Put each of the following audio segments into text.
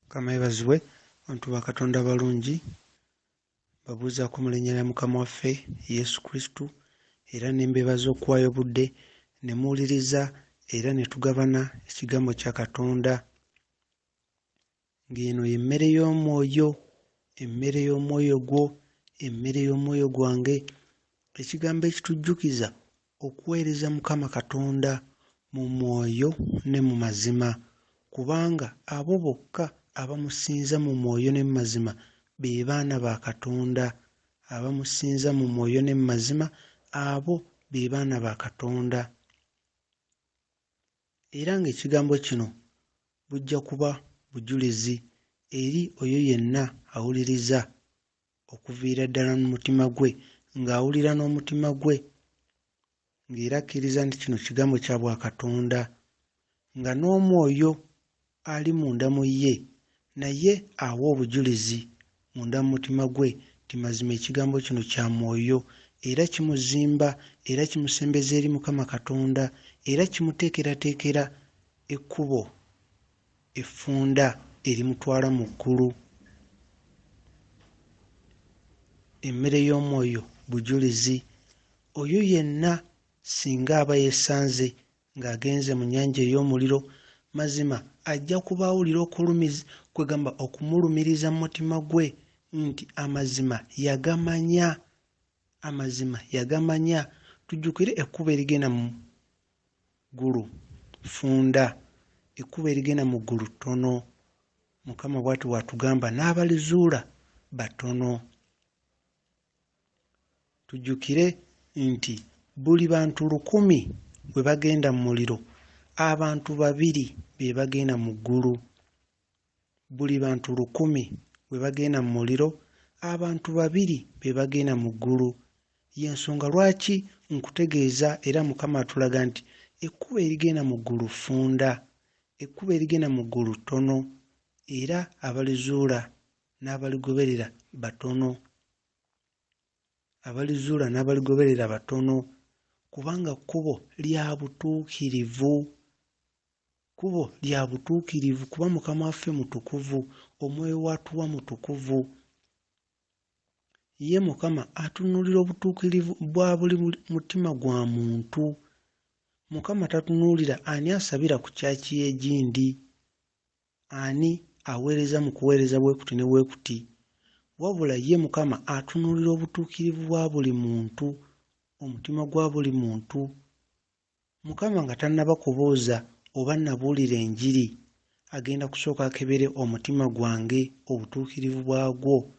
Kama ebazibwe abantu ba Katonda balungi babuuza ku mulennya lya Mukama waffe Yesu Kristo era n'embebaza okuwaayo budde ne muwuliriza era ne tugabana ekigambo kya Katonda ng'eno y'emmere y'omwoyo, emmere y'omwoyo gwo, emmere y'omwoyo gwange, ekigambo ekitujjukiza okuweereza Mukama Katonda mu mwoyo ne mu mazima, kubanga abo bokka abamusinza mu mwoyo ne mu mazima be baana ba Katonda. Abamusinza mu mwoyo ne mu mazima abo be baana ba Katonda. Era ng'ekigambo kino bujja kuba bujulizi eri oyo yenna awuliriza okuviira ddala n'omutima gwe, ng'awulira n'omutima gwe ng'era akkiriza nti kino kigambo kya Bwakatonda, nga n'omwoyo ali munda mu ye naye awa obujulizi munda mu mutima gwe ti mazima ekigambo kino kya mwoyo, era kimuzimba era kimusembeza eri Mukama Katonda, era kimuteekerateekera ekkubo effunda erimutwala mu ggulu. Emmere y'omwoyo bujulizi. Oyo yenna singa aba yeesanze ng'agenze mu nnyanja ey'omuliro, mazima ajja kuba awulira kwegamba okumulumiriza mu mutima gwe nti amazima yagamanya, amazima yagamanya. Tujjukire ekkubo erigenda mu ggulu ffunda, ekkubo erigenda mu ggulu ttono. Mukama bw'ati bw'atugamba n'abalizuula batono. Tujjukire nti buli bantu 1,000 bwe bagenda mu muliro, abantu 2 be bagenda mu ggulu. Buli bantu 1,000 bwe bagenda mu muliro, abantu 2 be bagenda mu ggulu. Y'ensonga lwaki nkutegeeza era Mukama atulaga nti ekkubo erigenda mu ggulu ffunda, ekkubo erigenda mu ggulu ttono, era abalizuula n'abaligoberera batono. Abalizuula n'abaligoberera batono, kubanga kkubo lya butuukirivu. Kkubo lya butuukirivu kuba Mukama waffe mutukuvu, omwoyo w'atuwa mutukuvu. Ye Mukama atunuulira obutuukirivu bwa buli mutima gwa muntu. Mukama tatunuulira ani asabira ku kyaki egindi, ani aweereza mu kuweereza bwe kuti ne bwe kuti, wabula ye Mukama atunuulira obutuukirivu bwa buli muntu, omutima gwa buli muntu. Mukama nga tannaba kubuuza oba nabuulira enjiri, agenda kusooka akebere omutima gwange obutuukirivu bwagwo,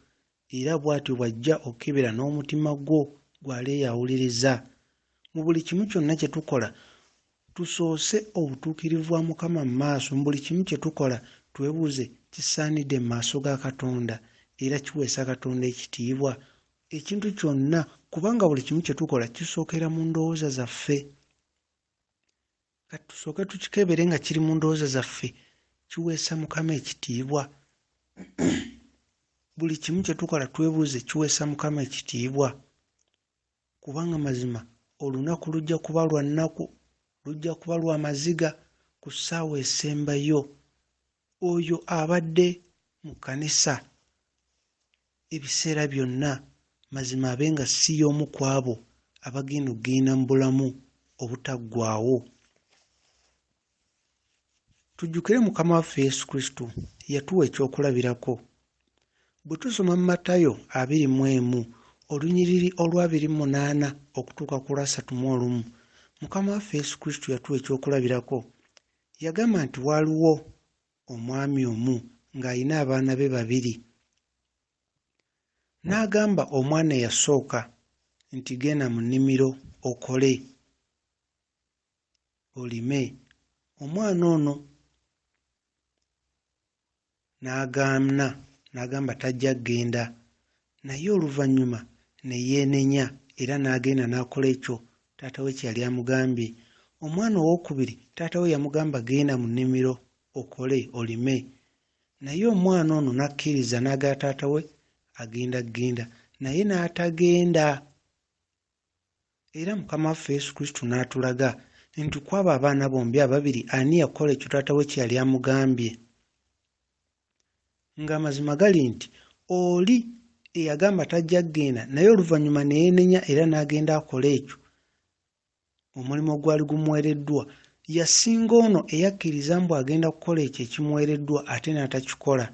era bw'atyo bw'ajja okukebera n'omutima gwo gw'aleeyo awuliriza. Mu buli kimu kyonna kye tukola tusoose obutuukirivu bwa Mukama mu maaso. Mu buli kimu kye tukola twebuuze kisaanidde mu maaso ga Katonda era kiweesa Katonda ekitiibwa. Ekintu kyonna, kubanga buli kimu kye tukola kisookera mu ndowooza zaffe. Kati tusooke tukikebere nga kiri mu ndowooza zaffe, kiweesa Mukama ekitiibwa. Buli kimu kye tukola twebuuze kiweesa Mukama ekitiibwa, kubanga mazima olunaku lujja kuba lwa nnaku, lujja kuba lwa maziga ku ssaawa esembayo. Oyo abadde mu kkanisa ebiseera byonna, mazima abe nga si y'omu ku abo abagenda okugenda mu bulamu obutaggwaawo. Tujjukire Mukama waffe Yesu Kristo yatuwa ekyokulabirako. Bwe tusoma mu Matayo 21 olunyiriri olwa 28 okutuuka ku lwa 31, Mukama waffe Yesu Kristo yatuwa ekyokulabirako. Yagamba nti waaliwo omwami omu ng'alina abaana be 2. N'agamba omwana eyasooka nti genda mu nnimiro okole, olime. Omwana ono n'agamba tajja kgenda, naye oluvannyuma ne yeenenya era n'agenda n'akola ekyo taata we kye yali amugambye. Omwana owookubiri taata we yamugamba genda mu nnimiro okole, olime, naye omwana ono n'akkiriza n'agala taata we genda, naye n'atagenda. Era Mukama waffe Yesu Kristo n'atulaga nti kwabo abaana bombi ababiri ani yakola ekyo taata we kye yali amugambye. ng'amazima gali nti oli eyagamba tajja kgenda naye oluvannyuma ne yeenenya era n'agenda akola ekyo omulimu gwali gumuweereddwa yasinga ono eyakkiriza mbu agenda kukola ekyo ekimuweereddwa ate n'atakikola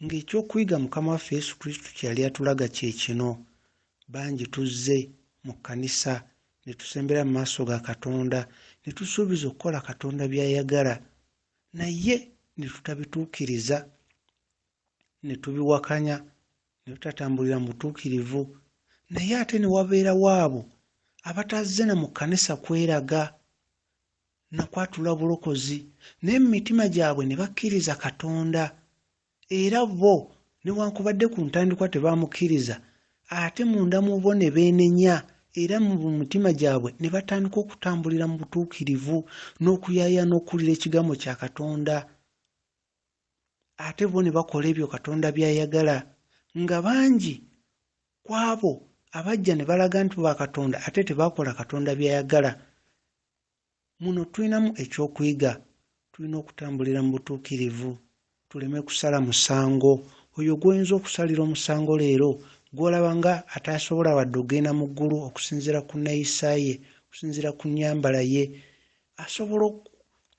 ng'ekyokuyiga mukama waffe Yesu Kristo kye yali atulaga kye kino bangi tuzze mu kkanisa ne tusembera mu maaso ga Katonda ne tusuubiza okukola Katonda by'ayagala naye ne tutabituukiriza ne tubiwakanya ne tutatambulira mu butuukirivu naye ate ne wabeerawo abo abatazze na mu kkanisa kweraga na kwatula bulokozi naye mu mitima gyabwe ne bakkiriza Katonda era bo newankubadde ku ntandikwa tebamukkiriza ate munda mu bo ne beenenya era mu mitima gyabwe ne batandika okutambulira mu butuukirivu n'okuyaaya n'okuwulira ekigambo kya Katonda ate bo ne bakola ebyo Katonda by'ayagala nga bangi ku abo abajja ne balaga nti ba Katonda ate tebaakola Katonda by'ayagala. Muno tulinamu ekyokuyiga, tulina okutambulira mu butuukirivu tuleme kusala musango oyo gwoyinza okusalira omusango leero gw'olaba nga atasobola wadde ogenda mu ggulu okusinziira ku nneeyisa ye okusinziira ku nnyambala ye asobola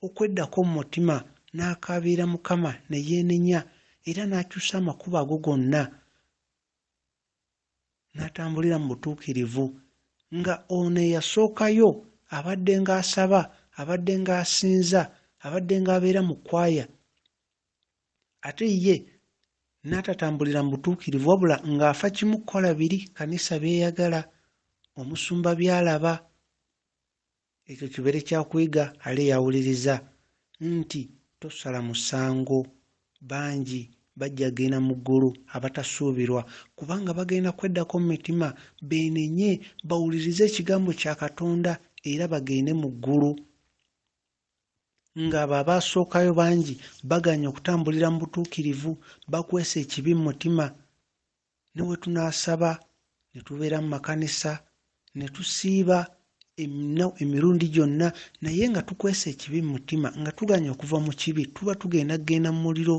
okweddako mu mutima n'akaabira Mukama ne yeenenya era n'akyusa amakubo ago gonna n'atambulira mu butuukirivu nga ono eyasookayo abadde ng'asaba abadde ng'asinza abadde ng'abeera mu kwaya ate ye n'atatambulira mu butuukirivu wabula ng'afa kimu kukola biri kanisa byeyagala omusumba byalaba ekyo kibeere kyakuyiga ali yawuliriza nti tosala musango bangi bajja genda mu ggulu abatasuubirwa kubanga bagenda kweddako mu mitima beenenye bawulirize ekigambo kya Katonda era bagende mu ggulu ng'abo abaasookayo bangi baganya okutambulira mu butuukirivu bakwesa ekibi mu mutima ne we tunaasaba ne tubeera mu makanisa ne tusiiba emirundi gyonna naye nga tukwesa ekibi mu mutima nga tuganya okuva mu kibi tuba tugenda mu muliro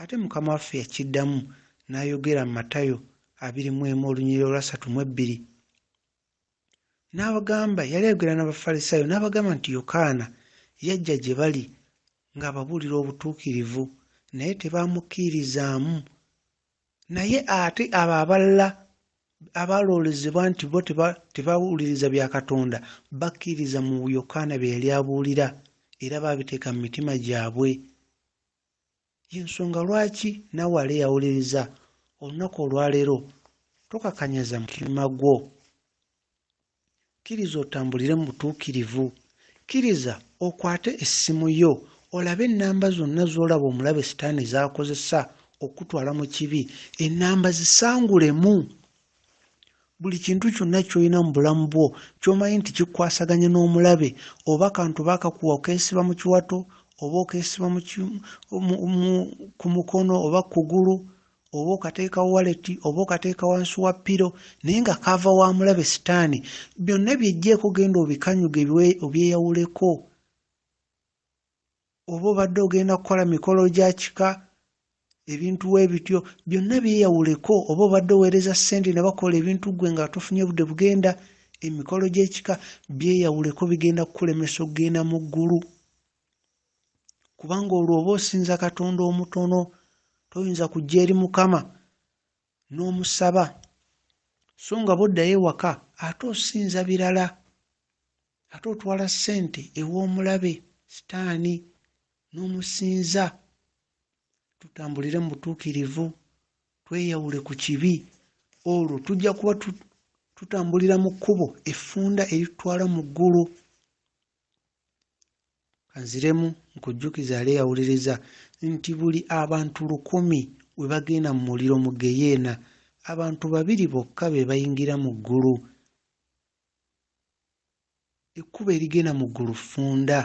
ate Mukama waffe yakiddamu n'ayogera mu Matayo 21:32 n'abagamba yali ayogera n'Abafalisaayo n'abagamba nti Yokaana yajja gye bali ng'ababuulira obutuukirivu naye tebaamukkiririzaamu naye ate abo abalala abaloolezebwa nti bo tebaawuliriza bya Katonda bakkiriza mu Yokaana bye yali abuulira era baabiteeka mu mitima gyabwe y'ensonga lwaki naawe wali yawuliriza olunaku olwaleero tokakanyaza mutima gwo kkiriza otambulire mu butuukirivu kkiriza okwate essimu yo olabe ennamba zonna z'olaba omulabe sitaani z'akozesa okutwala mu kibi ennamba zisangulemu buli kintu kyonna ky'olina mu bulamu bwo ky'omanyi nti kikwasaganye n'omulabe oba kantu baakakuwa okeesiba mu kiwato oba okeesiba ku mukono oba kugulu oba okateeka waleti oba okateeka wansi wa piro naye nga kaava wa mulabe sitaani byonna byejjeeko genda obikanyuge obyeyawuleko oba obadde ogenda kukola mikolo gya kika ebintu weebityo byonna byeyawuleko oba obadde oweereza ssente ne bakola ebintu gwe nga tofunye budde bugenda emikolo gy'ekika byeyawuleko bigenda kukulemesa okugenda mu ggulu kubanga olwo oba osinza Katonda omutono toyinza kujja eri Mukama n'omusaba so nga boddayo ewaka ate osinza birala ate otwala ssente ew'omulabe sitaani n'omusinza tutambulire mu butuukirivu tweyawule ku kibi olwo tujja kuba tutambulira mu kkubo effunda eritutwala mu ggulu kanziremu nkujjukiza ali yawuliriza nti buli abantu 100 we bagenda mu muliro mu geyeena abantu 2 bokka be bayingira mu ggulu ekkubo erigenda mu ggulu ffunda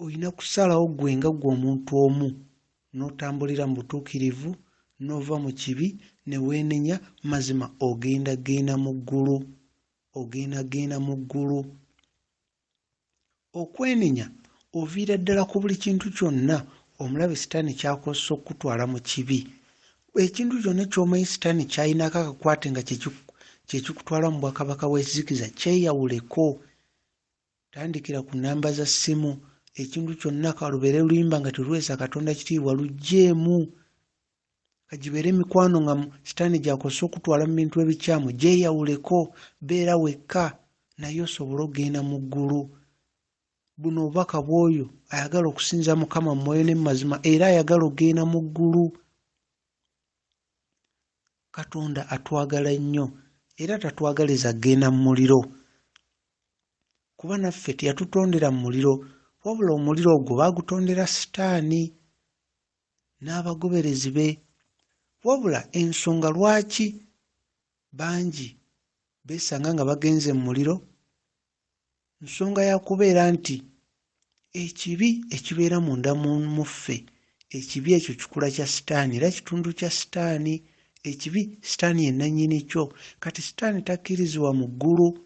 olina kusalawo gwe nga gwe omuntu omu n'otambulira mu butuukirivu n'ova mu kibi ne weenenya mazima ogenda mu ggulu ogenda mu ggulu okwenenya oviira ddala ku buli kintu kyonna omulabe sitaani kyakozesa okutwala mu kibi. Ekintu kyonna ky'omanyi sitaani kyayinako akakwate nga kyekikutwala mu bwakabaka bw'ekizikiza kyeyawuleko. Tandikira ku nnamba za ssimu, ekintu kyonna kalubeere luyimba nga teruweesa Katonda kitiibwa luggyeemu. Kagibeere mikwano nga sitaani gyakozesa okutwala mu bintu ebikyamu gyeyawuleko, beera wekka naye osobole okgenda mu ggulu. Buno obubaka bw'oyo ayagala okusinza Mukama mu mwoyo ne mu mazima era ayagala okgenda mu ggulu. Katonda atwagala nnyo era tatwagaliza kgenda mu muliro. Kuba naffe teyatutondera mu muliro, wabula omuliro ogwo baagutondera sitaani n'abagoberezi be. Wabula ensonga lwaki bangi beesanga nga bagenze mu muliro, nsonga ya kubeera nti ekibi ekibeera munda muffe, ekibi ekyo kikula kya sitaani era kitundu kya sitaani. Ekibi sitaani yenna nnyini kyo, kati sitaani takkirizibwa mu ggulu.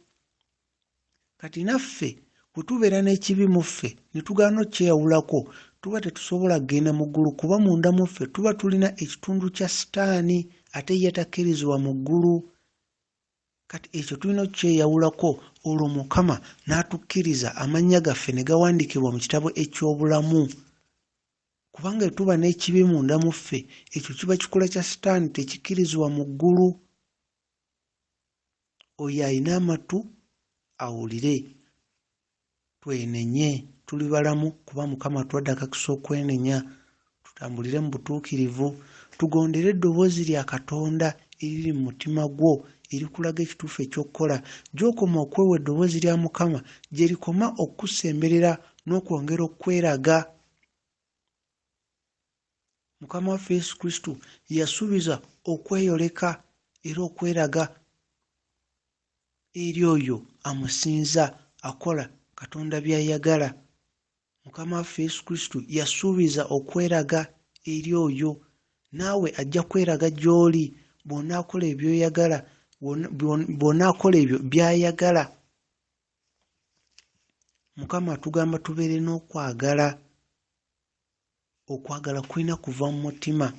Kati naffe bwe tubeera n'ekibi mu ffe ne tugaana okyeyawulako, tuba tetusobola kgenda mu ggulu kuba munda mu ffe tuba tulina ekitundu kya sitaani ate ye takkirizibwa mu ggulu. Kati ekyo tulina okukyeyawulako, olwo Mukama n'atukkiriza amannya gaffe ne gawandiikibwa mu kitabo eky'obulamu. Kubanga tuba n'ekibi munda mu ffe, ekyo kiba kikola kya sitaani tekikkirizibwa mu ggulu. Oyo alina amatu awulire. Twenenye, tuli balamu kuba Mukama tuwadde akakisa okwenenya. Tutambulire mu butuukirivu, tugondere eddoboozi lya Katonda eriri mu mutima gwo erikulaga ekituufu eky'okukola. Gy'okoma okwewa eddoboozi lya Mukama gye likoma okukusemberera n'okwongera okweraga. Mukama waffe Yesu Kristo yasuubiza okweyoleka era okweraga eri oyo amusinza akola Katonda by'ayagala. Mukama waffe Yesu Kristo yasuubiza okweraga eri oyo, naawe ajja kweraga gy'oli bw'onaakola ebyoyagala, bw'onaakola ebyo by'ayagala. Mukama atugamba tubeere n'okwagala. Okwagala kulina kuva mu mutima.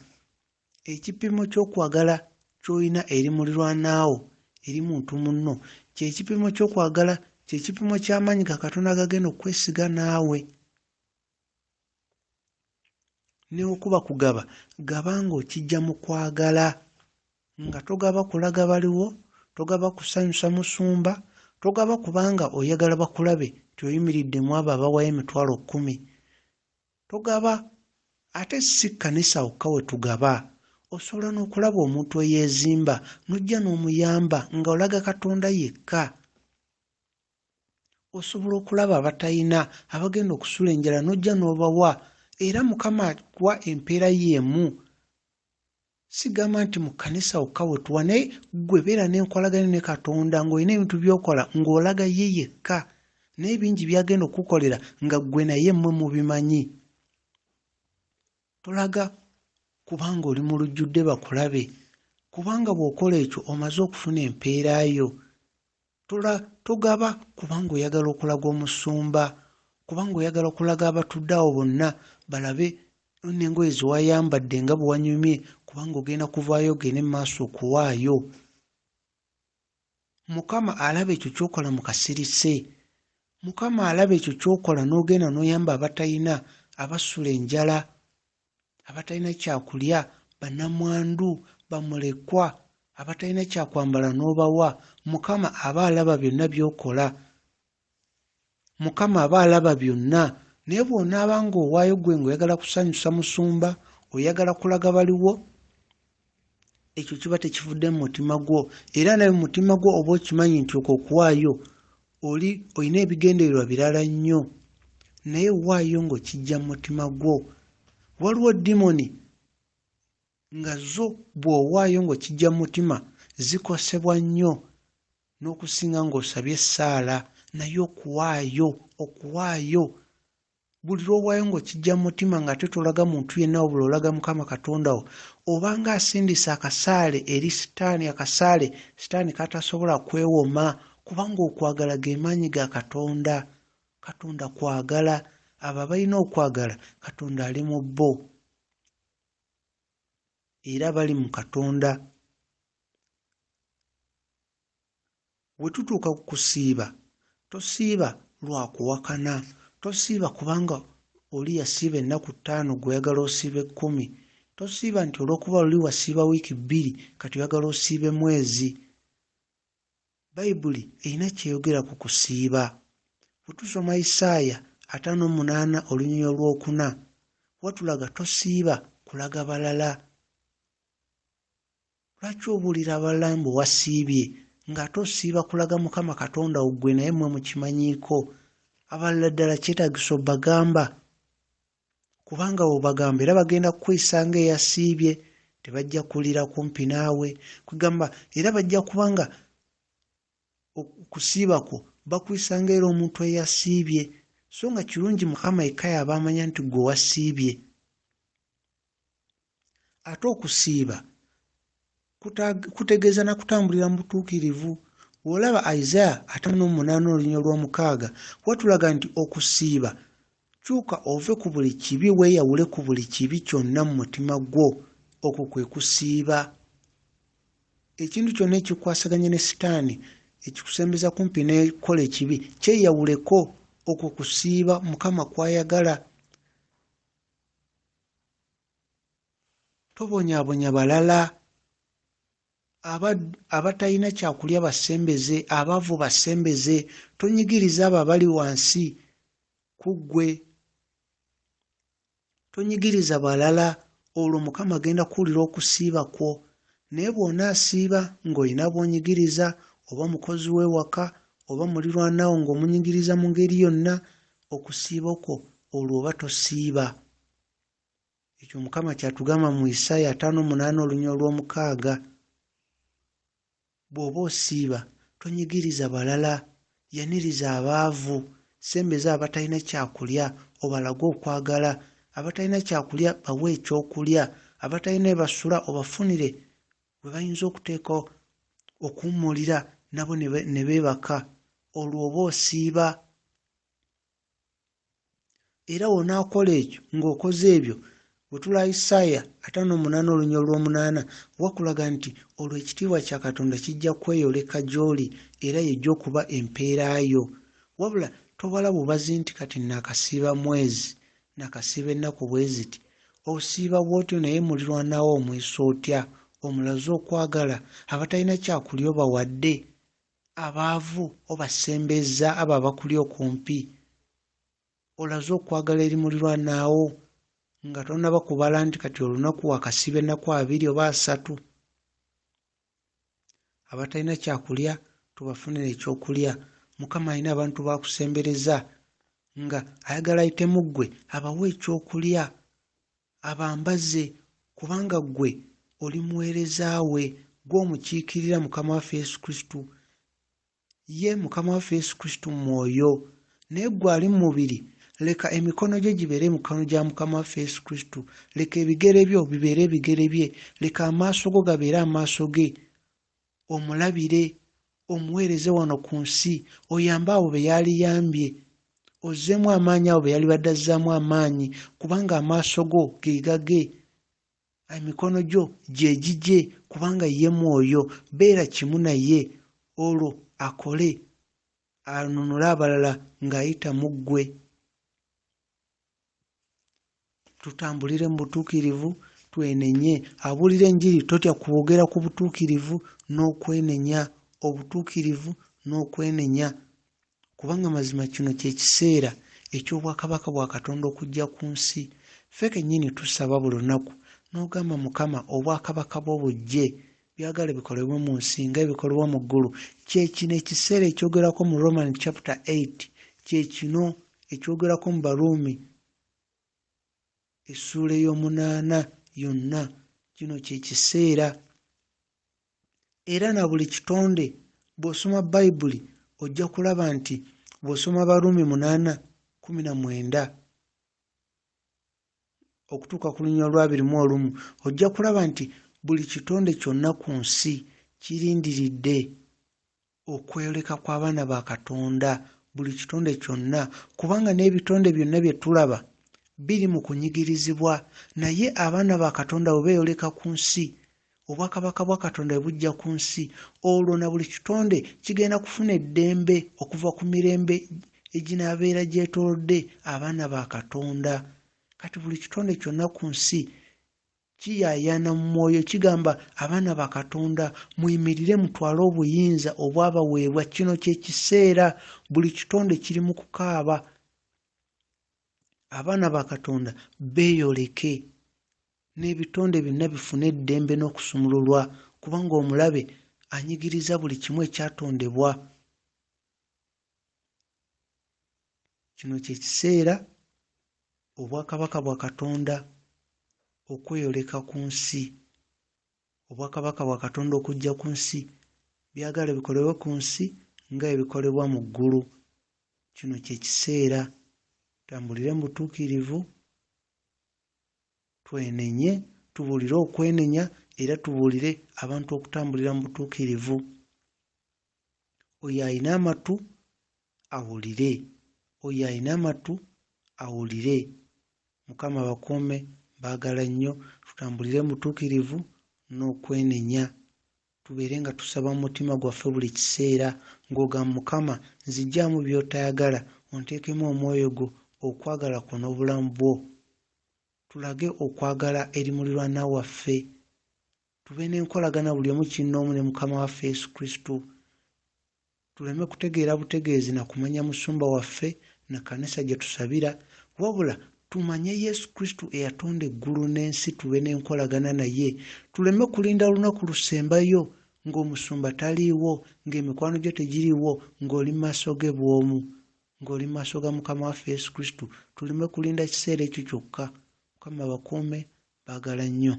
Ekipimo ky'okwagala ky'olina eri muliraanwo, eri muntu munno, ky'ekipimo ky'okwagala, ky'ekipimo ky'amaanyi ga Katonda agagenda okwesiga naawe. Ne okuba kugaba, gaba ng'okijja mu kwagala, nga togaba kulaga baliwo, togaba kusanyusa musumba, togaba kubanga oyagala bakulabe tyoyimiridde mu abo abawayo emitwalo 10. Togaba ate si kkanisa wokka we tugaba. Osobola n'okulaba omuntu eyeezimba n'ojja n'omuyamba nga olaga Katonda yekka. Osobola okulaba abatayina abagenda okusula enjala n'ojja n'obawa era Mukama akuwa empeera y'emu. Sigamba nti mu kkanisa wokka we tuwa, naye ggwe beera n'enkolagana ne Katonda ng'olina ebintu by'okola ng'olaga ye yekka, naye bingi byagenda okukolera nga ggwe naye mmwe mubimanyi. Tolaga kubanga oli mu lujjudde bakulabe, kubanga bw'okola ekyo omaze okufuna empeera yo. Togaba kubanga oyagala okulaga omusumba, kubanga oyagala okulaga abatudde awo bonna balabe n'engoye ze wayambadde nga bwe wanyumye, kubanga ogenda kuvaayo ogende mu maaso okuwaayo. Mukama alaba ekyo ky'okola mu kasirise. Mukama alaba ekyo ky'okola n'ogenda n'oyamba abatayina, abasula enjala, abatalina kyakulya, bannamwandu, bamulekwa, abatalina kyakwambala n'obawa. Mukama aba alaba byonna by'okola. Mukama aba alaba byonna. Naye bw'onaaba ng'owaayo gwe ng'oyagala kusanyusa musumba, oyagala kulaga baliwo, ekyo kiba tekivudde mu mutima gwo. Era naye mu mutima gwo oba okimanyi nti okwo okuwaayo olina ebigendererwa birala nnyo, naye waayo ng'okijja mu mutima gwo. Waliwo dimoni nga zo bw'owaayo ng'okijja mu mutima zikosebwa nnyo n'okusinga ng'osabye essaala, naye okuwaayo buli lw'owaayo ng'okijja mu mutima ng'ate tolaga muntu yenna wabula olaga Mukama Katonda wo, obanga asindisa akasaale eri sitaani, akasaale sitaani katasobola kwewoma, kubanga okwagala ge maanyi ga Katonda. Katonda kwagala, abo abalina okwagala Katonda ali mu bo era bali mu Katonda. We tutuuka ku kusiiba, tosiiba lwa kuwakana, tosiiba kubanga oli yasiiba ennaku 5 gw'oyagala osiibe 10. Tosiiba nti olw'okuba oli wasiiba wiiki 2 kati oyagala osiibe mwezi. Bayibuli erina kyeyogera ku kusiiba. Bwe tusoma Isaaya 58 olunyonyi olw'okuna watulaga tosiiba kulaga balala. Lwaki obuulira abalala mbu wasiibye ng'ate osiiba kulaga Mukama Katonda ggwe naye mmwe mukimanyiiko? Abalala ddala kyetaagisa obagamba, kubanga bw'obagamba era bagenda kukwisa ng'eyasiibye, tebajja kulira kumpi naawe. Kugamba era bajja kubanga okusiibako bakwisa ng'era omuntu eyasiibye, so nga kirungi Mukama yekka y'aba amanya nti gwe wasiibye. Ate okusiiba kutegeeza na kutambulira mu butuukirivu. Bw'olaba Isaiah 58 olunyonyi olw'omukaaga watulaga nti okusiiba kyuka ove ku buli kibi weeyawule ku buli kibi kyonna mu mutima gwo. Okwo kwe kusiiba. Ekintu kyonna ekikwasaganya ne Sitaani ekikusembeza kumpi n'ekola ekibi kyeyawuleko. Okwo kusiiba Mukama kwayagala. Tobonyaabonya balala. Abatalina kyakulya basembeze, abavu basembeze. Tonyigiriza abo abali wansi ku ggwe. Tonyigiriza balala, olwo Mukama agenda kuwulira okusiiba kwo. Naye bw'onaasiiba ng'olina bw'onyigiriza, oba mukozi w'ewaka oba mulirwanawo ng'omunyigiriza mu ngeri yonna, okusiiba kwo olwo oba tosiiba. Ekyo Mukama kyatugamba mu Isaaya 58 olunyonyi olw'omukaaga. Bw'oba osiiba tonyigiriza balala, yaniriza abaavu, sembeza abatalina kyakulya, obalage okwagala. Abatalina kyakulya bawe ekyokulya, abatalina ebasula obafunire bwe bayinza okuteeka okuwummulira nabo ne beebaka. Olwo oba osiiba. Era wonaakola ekyo ng'okoze ebyo, bwe tula Isaaya 58 olunyonyi olw'omunaana wakulaga nti olwo ekitiibwa kya Katonda kijja kweyoleka gy'oli era yejja okuba empeera yo. Wabula tobala bubazi nti kati nakasiiba mwezi, nakasiiba ennaku bwe ziti. Osiiba bw'otyo naye mulirwanawo omwisa otya? Omulaze okwagala, abatalina kyakulya obawadde, abaavu obasembeza, abo abakuli okumpi. Olaze okwagala eri mulirwanaawo nga tonnaba kubala nti kati olunaku wakasiiba ennaku 2 oba 3. Abatalina kyakulya tubafunire ekyokulya. Mukama alina abantu bakusembereza nga ayagala ayite mu ggwe abawe ekyokulya, abambaze, kubanga ggwe oli muweereza we, gw'omukiikirira Mukama waffe Yesu Kristo. Ye Mukama waffe Yesu Kristo mwoyo, naye ggwe ali mu mubiri. Leka emikono gyo gibeere mikono gya Mukama waffe Yesu Kristo. Leka ebigere byo bibeere ebigere bye. Leka amaaso go gabeere amaaso ge. Omulabire, omuweereze wano ku nsi, oyambe abo be yaliyambye, ozzeemu amaanyi abo be yali baddazzaamu amaanyi, kubanga amaaso go ge gage, emikono gyo gye gigye, kubanga ye mwoyo. Beera kimu naye, olwo akole anunule abalala ng'ayita mu ggwe. Tutambulire mu butuukirivu, twenenye. Abuulira enjiri totya kwogera ku butuukirivu n'okwenenya. Obutuukirivu n'okwenenya, kubanga mazima kino kye kiseera eky'obwakabaka bwa Katonda okujja ku nsi. Ffe kennyini tusaba buli lunaku n'ogamba Mukama obwakabaka bwo bujje, byagala bikolebwe mu nsi nga ebikolebwa mu ggulu. Kye kino ekiseera ekyogerako mu Roman chapter 8, kye kino ekyogerako mu Baruumi essuula ey'omunaana yonna. Kino kye kiseera. Era na buli kitonde bw'osoma Bayibuli ojja kulaba nti bw'osoma Baruumi 8:19 okutuuka ku lunyonyi olwa 21 ojja kulaba nti buli kitonde kyonna ku nsi kirindiridde okweyoleka kw'abaana ba Katonda. buli kitonde kyonna, kubanga n'ebitonde byonna bye tulaba biri mu kunyigirizibwa, naye abaana ba Katonda bwe beeyoleka ku nsi, obwakabaka bwa Katonda bwe bujja ku nsi, olwo na buli kitonde kigenda kufuna eddembe okuva ku mirembe eginaabeera gyetoolodde abaana ba Katonda. Kati buli kitonde kyonna ku nsi kiyaayaana mu mwoyo kigamba abaana ba Katonda muyimirire mutwale obuyinza obwabaweebwa, kino kye kiseera. Buli kitonde kiri mu kukaaba. Abaana ba Katonda beeyoleke, n'ebitonde byonna bifune eddembe n'okusumululwa, kubanga omulabe anyigiriza buli kimu ekyatondebwa. Kino kye kiseera obwakabaka bwa Katonda okweyoleka ku nsi, obwakabaka bwa Katonda okujja ku nsi, byagala bikolebwe ku nsi nga ebikolebwa mu ggulu. Kino kye kiseera. Tutambulire mu butuukirivu, twenenye, tubuulire okwenenya era tubuulire abantu okutambulira mu butuukirivu. Oyo alina amatu awulire, oyo alina amatu awulire. Mukama bakuume, baagala nnyo. Tutambulire mu butuukirivu n'okwenenya, tubeere nga tusaba mu mutima gwaffe buli kiseera ng'ogamba Mukama, nziggyaamu by'otayagala, onteekemu omwoyo gwo, okwagala kwo n'obulamu bwo. Tulage okwagala eri muliraanwa waffe, tube n'enkolagana buli omu kinnoomu ne Mukama waffe Yesu Kristo. Tuleme kutegeera butegeezi na kumanya musumba waffe na kkanisa gye tusabira, wabula tumanye Yesu Kristo eyatonda eggulu n'ensi, tube n'enkolagana naye. Tuleme kulinda lunaku lusembayo ng'omusumba taliiwo, ng'emikwano gyo tegiriiwo, ng'oli mu maaso ge bw'omu, ng'oli mu maaso ga Mukama waffe Yesu Kristo. Tuleme kulinda kiseera ekyo kyokka. Mukama bakuume, baagala nnyo.